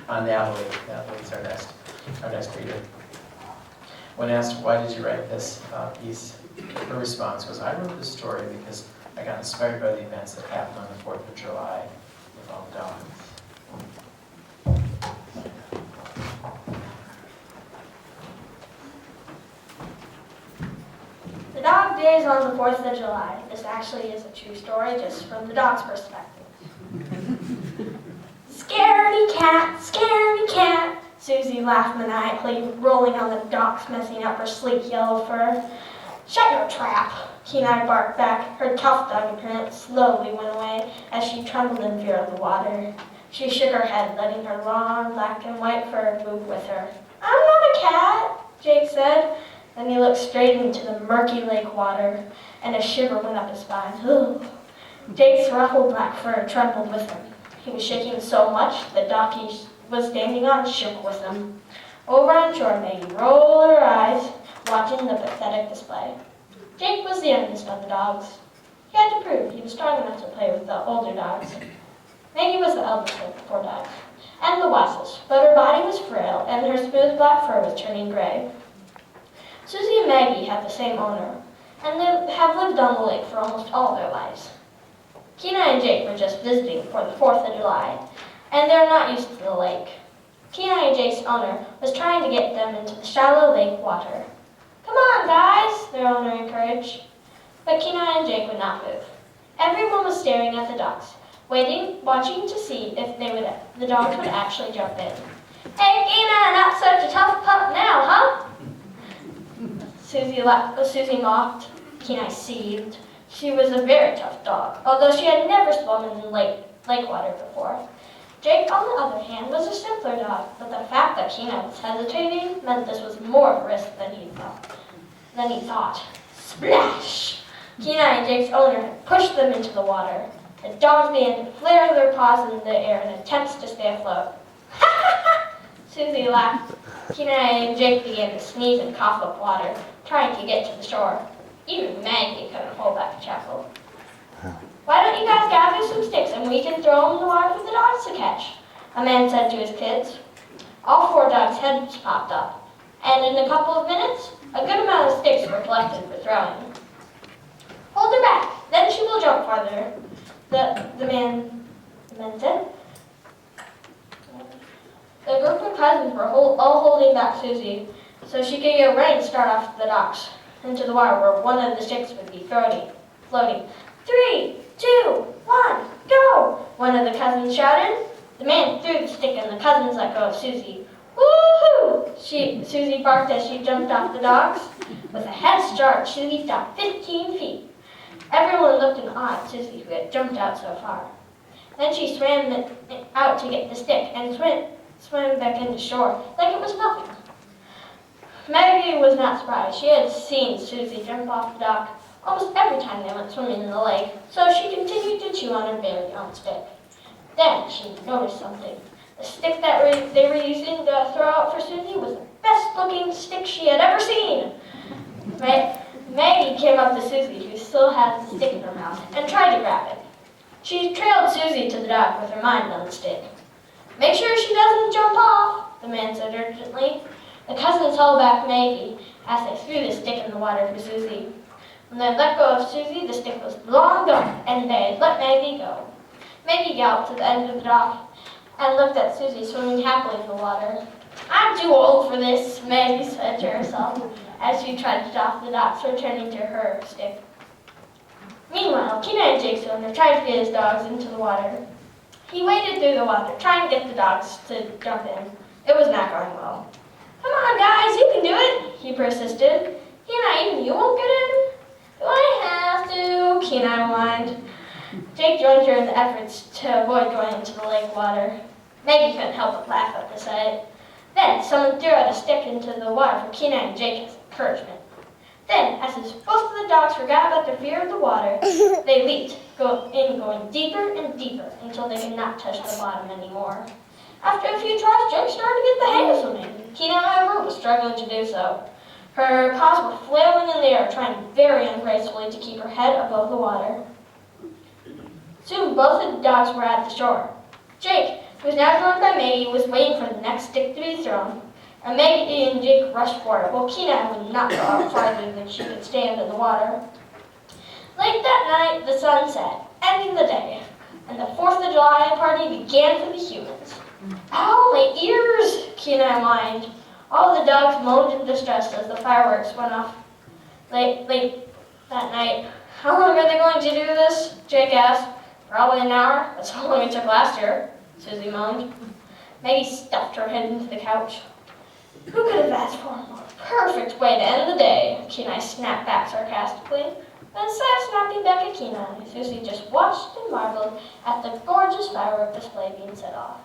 Natalie. Natalie's our next reader. When asked, why did you write this piece, her response was, I wrote this story because I got inspired by the events that happened on the 4th of July with all the dogs. The Dog Days on the 4th of July. This actually is a true story, just from the dog's perspective. Scaredy cat, Susie laughed maniacally, rolling on the docks, messing up her sleek yellow fur. Shut your trap, Kenai barked back. Her tough dog appearance slowly went away as she trembled in fear of the water. She shook her head, letting her long black and white fur move with her. I'm not a cat, Jake said. Then he looked straight into the murky lake water, and a shiver went up his spine. Ugh. Jake's ruffled black fur trembled with him. He was shaking so much the dock he was standing on shook with him. Over on shore, Maggie rolled her eyes, watching the pathetic display. Jake was the youngest of the dogs. He had to prove he was strong enough to play with the older dogs. Maggie was the eldest of the 4 dogs, and the wisest, but her body was frail, and her smooth black fur was turning gray. Susie and Maggie have the same owner, and they have lived on the lake for almost all their lives. Kenai and Jake were just visiting for the 4th of July, and they're not used to the lake. Kenai and Jake's owner was trying to get them into the shallow lake water. Come on, guys, their owner encouraged. But Kenai and Jake would not move. Everyone was staring at the docks, watching to see if the dogs would actually jump in. Hey, Kenai, not such a tough pup now, huh? Susie mocked. Kenai seethed. She was a very tough dog, although she had never swum in lake water before. Jake, on the other hand, was a simpler dog, but the fact that Kenai was hesitating meant this was more of a risk than he thought. Splash! Kenai and Jake's owner had pushed them into the water. The dogs began to flare their paws in the air in attempts to stay afloat. Ha ha ha! Susie laughed. Kenai and Jake began to sneeze and cough up water, trying to get to the shore. Even Maggie couldn't hold back a chuckle. Why don't you guys gather some sticks and we can throw them in the water for the dogs to catch? A man said to his kids. All 4 dogs' heads popped up, and in a couple of minutes, a good amount of sticks were collected for throwing. Hold her back, then she will jump farther, the man said. The group of cousins were all holding back Susie, so she could get ready to start off the docks into the water where one of the sticks would be floating. 3, 2, 1, go! One of the cousins shouted. The man threw the stick and the cousins let go of Susie. Woo-hoo! Susie barked as she jumped off the docks. With a head start, she leaped out 15 feet. Everyone looked in awe at Susie, who had jumped out so far. Then she swam out to get the stick and swam back into shore like it was nothing. Maggie was not surprised. She had seen Susie jump off the dock almost every time they went swimming in the lake, so she continued to chew on her very own stick. Then she noticed something. The stick that they were using to throw out for Susie was the best-looking stick she had ever seen. Maggie came up to Susie, who still had the stick in her mouth, and tried to grab it. She trailed Susie to the dock with her mind on the stick. Make sure she doesn't jump off, the man said urgently. The cousins held back Maggie as they threw the stick in the water for Susie. When they let go of Susie, the stick was long gone, and they let Maggie go. Maggie galloped to the end of the dock and looked at Susie swimming happily in the water. I'm too old for this, Maggie said to herself as she trudged off the docks, returning to her stick. Meanwhile, Kenai and Jake's owner tried to get his dogs into the water. He waded through the water, trying to get the dogs to jump in. It was not going well. Come on, guys, you can do it, he persisted. Kenai, even you won't get in? Do I have to? Kenai whined. Jake joined her in the efforts to avoid going into the lake water. Maggie couldn't help but laugh at the sight. Then someone threw out a stick into the water for Kenai and Jake as encouragement. Then, as both of the dogs forgot about their fear of the water, they leaped, going deeper and deeper until they could not touch the bottom anymore. After a few tries, Jake started to get the hang of swimming. Kenai, however, was struggling to do so. Her paws were flailing in the air, trying very ungracefully to keep her head above the water. Soon, both of the dogs were at the shore. Jake, who was now joined by Maggie, was waiting for the next stick to be thrown. And Maggie and Jake rushed for it, while Kenai would not go out farther than she could stand in the water. Late that night, the sun set, ending the day, and the 4th of July party began for the humans. Ow, my ears, Kenai whined. All the dogs moaned in distress as the fireworks went off late that night. How long are they going to do this? Jake asked. Probably an hour. That's how long it took last year, Susie moaned. Maggie stuffed her head into the couch. Who could have asked for a more perfect way to end the day? Kenai snapped back sarcastically. But instead of snapping back at Kenai, Susie just watched and marveled at the gorgeous firework display being set off.